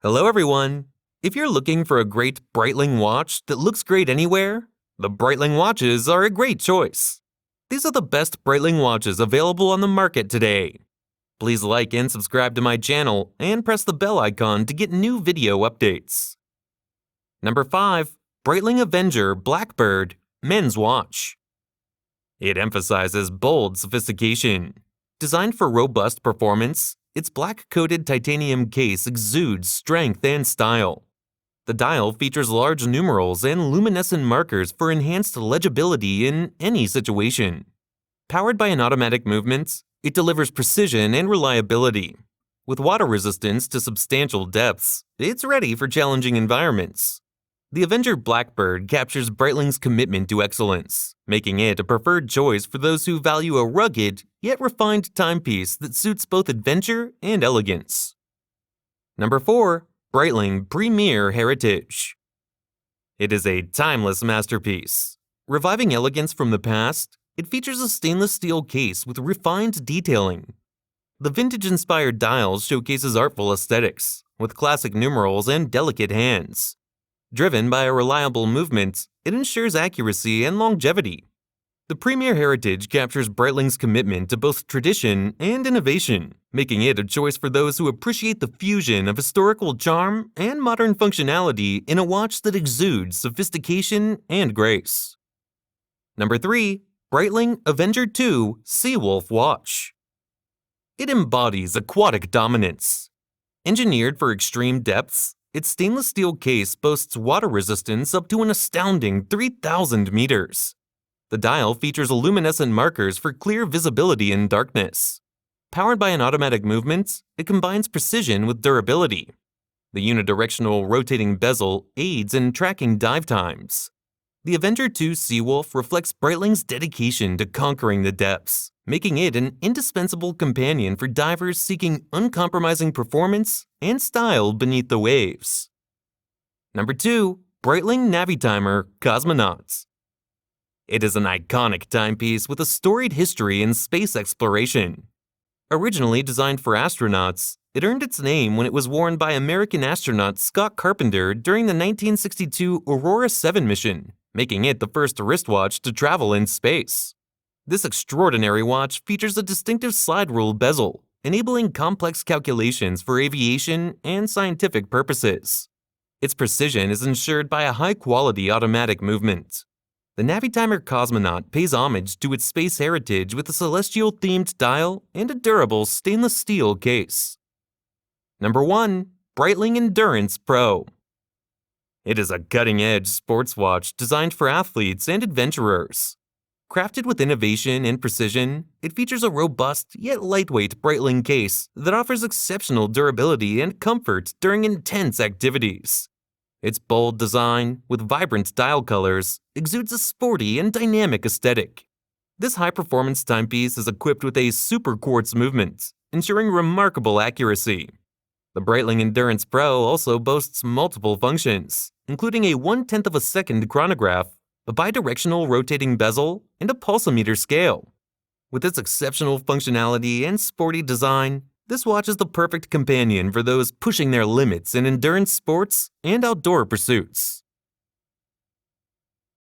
Hello everyone! If you're looking for a great Breitling watch that looks great anywhere, the Breitling watches are a great choice. These are the best Breitling watches available on the market today. Please like and subscribe to my channel and press the bell icon to get new video updates. Number 5. Breitling Avenger BlackBird Men's Watch. It emphasizes bold sophistication. Designed for robust performance, its black-coated titanium case exudes strength and style. The dial features large numerals and luminescent markers for enhanced legibility in any situation. Powered by an automatic movement, it delivers precision and reliability. With water resistance to substantial depths, it's ready for challenging environments. The Avenger BlackBird captures Breitling's commitment to excellence, making it a preferred choice for those who value a rugged, yet refined timepiece that suits both adventure and elegance. Number 4. Breitling Premier Heritage. It is a timeless masterpiece. Reviving elegance from the past, it features a stainless steel case with refined detailing. The vintage-inspired dial showcases artful aesthetics, with classic numerals and delicate hands. Driven by a reliable movement, it ensures accuracy and longevity. The Premier Heritage captures Breitling's commitment to both tradition and innovation, making it a choice for those who appreciate the fusion of historical charm and modern functionality in a watch that exudes sophistication and grace. Number 3. Breitling Avenger 2 Seawolf Watch. It embodies aquatic dominance. Engineered for extreme depths, its stainless steel case boasts water resistance up to an astounding 3,000 meters. The dial features luminescent markers for clear visibility in darkness. Powered by an automatic movement, it combines precision with durability. The unidirectional rotating bezel aids in tracking dive times. The Avenger 2 Seawolf reflects Breitling's dedication to conquering the depths, making it an indispensable companion for divers seeking uncompromising performance and style beneath the waves. Number 2. Breitling Navitimer Cosmonaut. It is an iconic timepiece with a storied history in space exploration. Originally designed for astronauts, it earned its name when it was worn by American astronaut Scott Carpenter during the 1962 Aurora 7 mission, making it the first wristwatch to travel in space. This extraordinary watch features a distinctive slide rule bezel, enabling complex calculations for aviation and scientific purposes. Its precision is ensured by a high-quality automatic movement. The Navitimer Cosmonaut pays homage to its space heritage with a celestial-themed dial and a durable stainless steel case. Number 1. Breitling Endurance Pro. It is a cutting-edge sports watch designed for athletes and adventurers. Crafted with innovation and precision, it features a robust yet lightweight Breitling case that offers exceptional durability and comfort during intense activities. Its bold design, with vibrant dial colors, exudes a sporty and dynamic aesthetic. This high-performance timepiece is equipped with a super quartz movement, ensuring remarkable accuracy. The Breitling Endurance Pro also boasts multiple functions, including a 1/10 of a second chronograph, a bidirectional rotating bezel, and a pulsometer scale. With its exceptional functionality and sporty design, this watch is the perfect companion for those pushing their limits in endurance sports and outdoor pursuits.